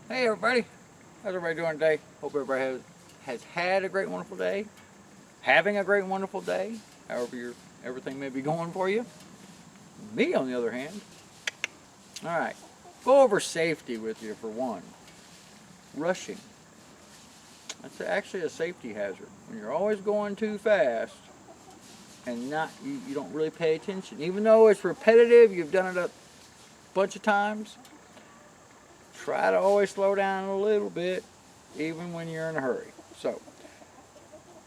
Hey everybody, how's everybody doing today? Hope everybody has had a great wonderful day, having a great wonderful day, however everything may be going for you. Me on the other hand, alright, go over safety with you for one. Rushing. That's actually a safety hazard. When you're always going too fast and you don't really pay attention. Even though it's repetitive, you've done it a bunch of times, try to always slow down a little bit, even when you're in a hurry. So,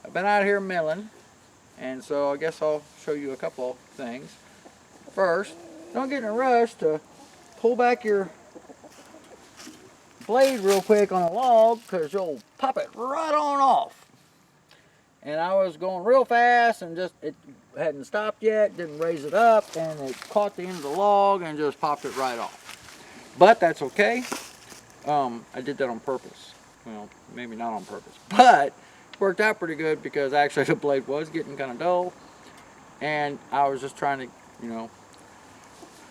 I've been out here milling, and so I guess I'll show you a couple of things. First, don't get in a rush to pull back your blade real quick on a log, because you'll pop it right on off. And I was going real fast, and it hadn't stopped yet, didn't raise it up, and it caught the end of the log and just popped it right off. But that's okay. I did that on purpose. Well, maybe not on purpose, but it worked out pretty good because actually the blade was getting kind of dull, and I was just trying to,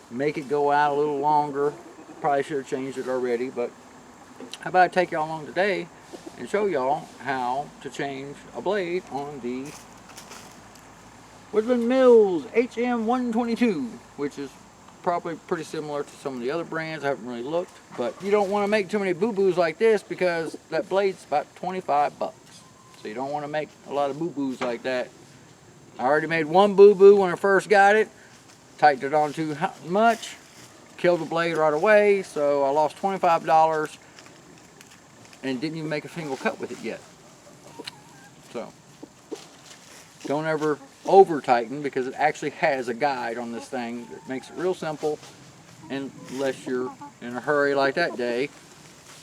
make it go out a little longer. Probably should have changed it already, but how about I take y'all along today and show y'all how to change a blade on the Woodland Mills HM122, which is probably pretty similar to some of the other brands. I haven't really looked, but you don't want to make too many boo-boos like this because that blade's about 25 bucks. So you don't want to make a lot of boo-boos like that. I already made one boo-boo when I first got it, tightened it on too much, killed the blade right away, so I lost $25 and didn't even make a single cut with it yet. So don't ever over tighten, because it actually has a guide on this thing that makes it real simple, unless you're in a hurry like that day.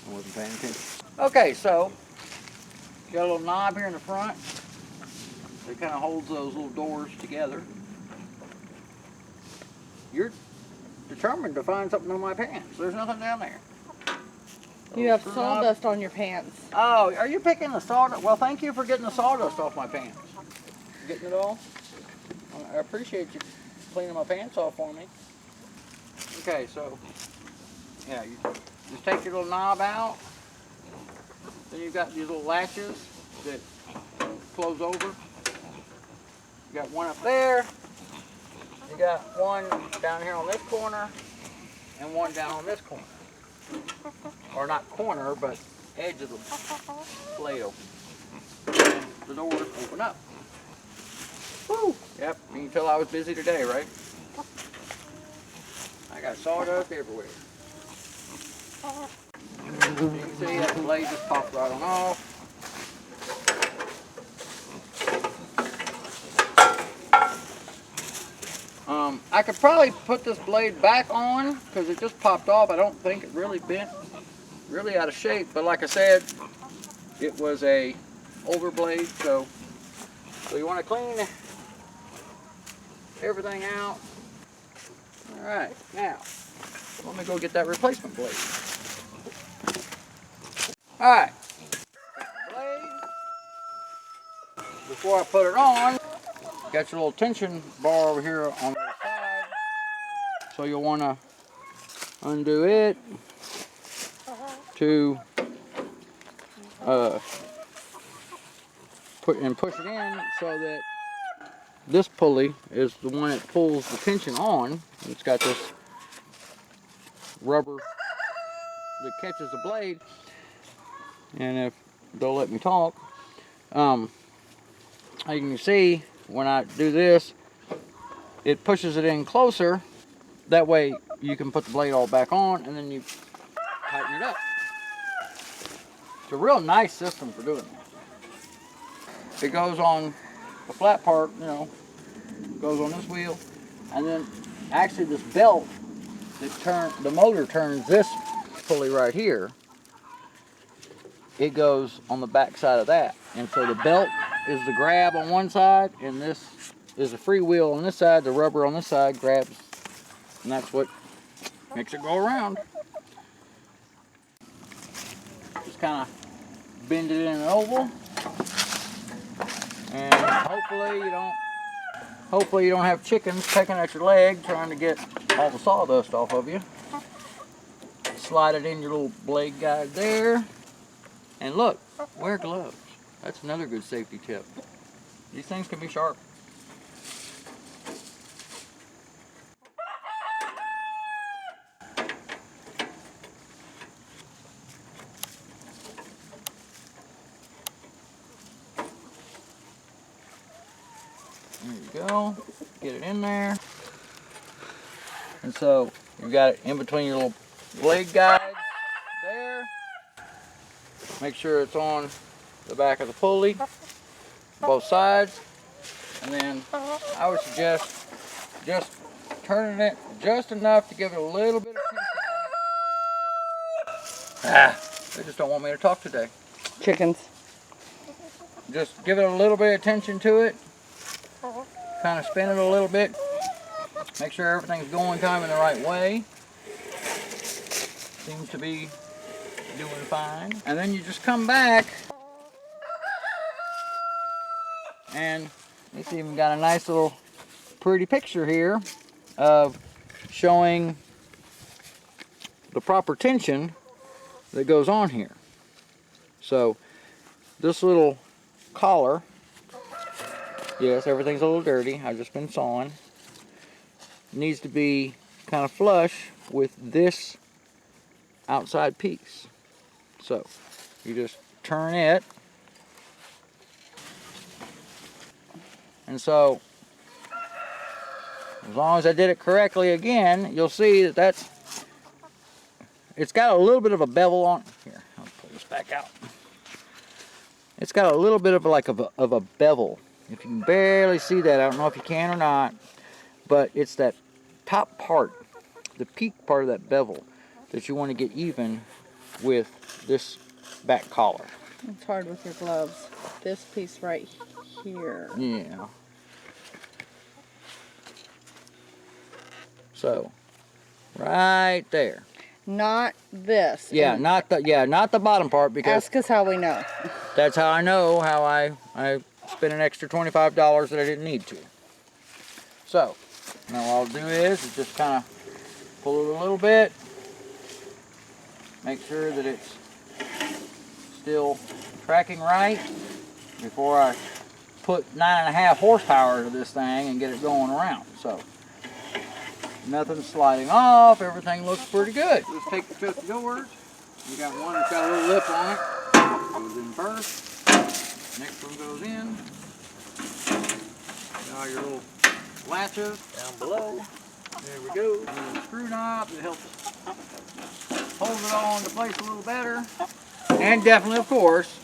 I wasn't paying attention. Okay, so you got a little knob here in the front that kind of holds those little doors together. You're determined to find something on my pants. There's nothing down there. You have sawdust on your pants. Oh, are you picking the sawdust? Well, thank you for getting the sawdust off my pants. Getting it all? I appreciate you cleaning my pants off for me. Okay, so, yeah, you just take your little knob out. Then you've got these little latches that close over. You got one up there. You got one down here on this corner, and one down on this corner. Or not corner, but edge of the blade open. And the doors open up. Woo! Yep, you can tell I was busy today, right? I got sawdust everywhere. You can see that blade just popped right on off. I could probably put this blade back on because it just popped off. I don't think it really bent, really out of shape. But like I said, it was a older blade, so you want to clean everything out. All right, now let me go get that replacement blade. All right, blade. Before I put it on, got your little tension bar over here on the side, so you'll want to undo it to push it in, so that this pulley is the one that pulls the tension on. It's got this rubber that catches the blade, and if they'll let me talk, as you can see, when I do this, it pushes it in closer. That way you can put the blade all back on, and then you tighten it up. It's a real nice system for doing that. It goes on the flat part, goes on this wheel, and then actually this belt the motor turns this pulley right here. It goes on the back side of that, and so the belt is the grab on one side, and this is a free wheel on this side. The rubber on this side grabs, and that's what makes it go around. Just kind of bend it in an oval, and hopefully you don't have chickens pecking at your leg trying to get all the sawdust off of you. slide it in your little blade guide there. And look, wear gloves. That's another good safety tip. These things can be sharp. There you go. Get it in there. And so you've got it in between your little blade guides there. Make sure it's on the back of the pulley, both sides. And then I would suggest just turning it just enough to give it a little bit of tension. They just don't want me to talk today. Chickens. Just give it a little bit of tension to it. Kind of spin it a little bit. Make sure everything's going kind of in the right way. Seems to be doing fine. And then you just come back and it's even got a nice little pretty picture here of showing the proper tension that goes on here. So this little collar, yes, everything's a little dirty, I've just been sawing, needs to be kind of flush with this outside piece. So you just turn it, and so as long as I did it correctly again, you'll see that it's got a little bit of a bevel on here. I'll pull this back out. It's got a little bit of a bevel. If you can barely see that, I don't know if you can or not, but it's that top part, the peak part of that bevel, that you want to get even with this back collar. It's hard with your gloves. This piece right here. Yeah. So, right there. Not this. Yeah, not the bottom part, because Ask us how we know. that's how I know how I spent an extra $25 that I didn't need to. So, now what I'll do is just kind of pull it a little bit. Make sure that it's still tracking right before I put 9.5 horsepower to this thing and get it going around. So, nothing's sliding off. Everything looks pretty good. Let's take the chest of doors. You got one that's got a little lip on it. Goes in first. Next one goes in. Got your little latches down below. There we go. And then the screw knob that helps hold it all into place a little better. And definitely, of course,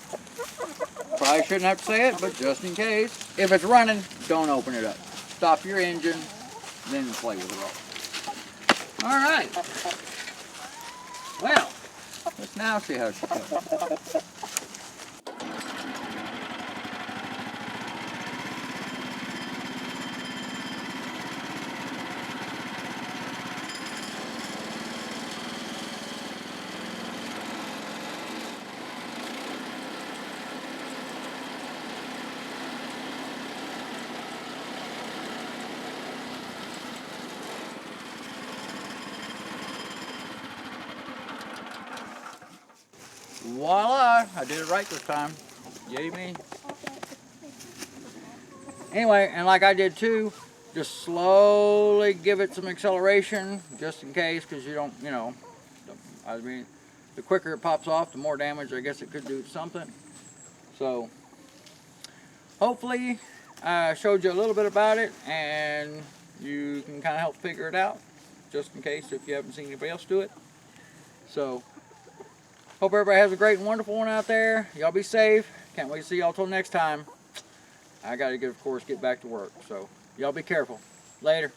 probably shouldn't have to say it, but just in case, if it's running, don't open it up. Stop your engine, then play with it all. All right. Well, let's now see how she goes. Voila! I did it right this time. Yay me. Anyway, and like I did too, just slowly give it some acceleration, just in case, because you don't, you know, I mean, the quicker it pops off, the more damage I guess it could do to something. So, hopefully I showed you a little bit about it, and you can kind of help figure it out, just in case if you haven't seen anybody else do it. So, hope everybody has a great and wonderful one out there. Y'all be safe. Can't wait to see y'all till next time. I got to, of course, get back to work. So, y'all be careful. Later.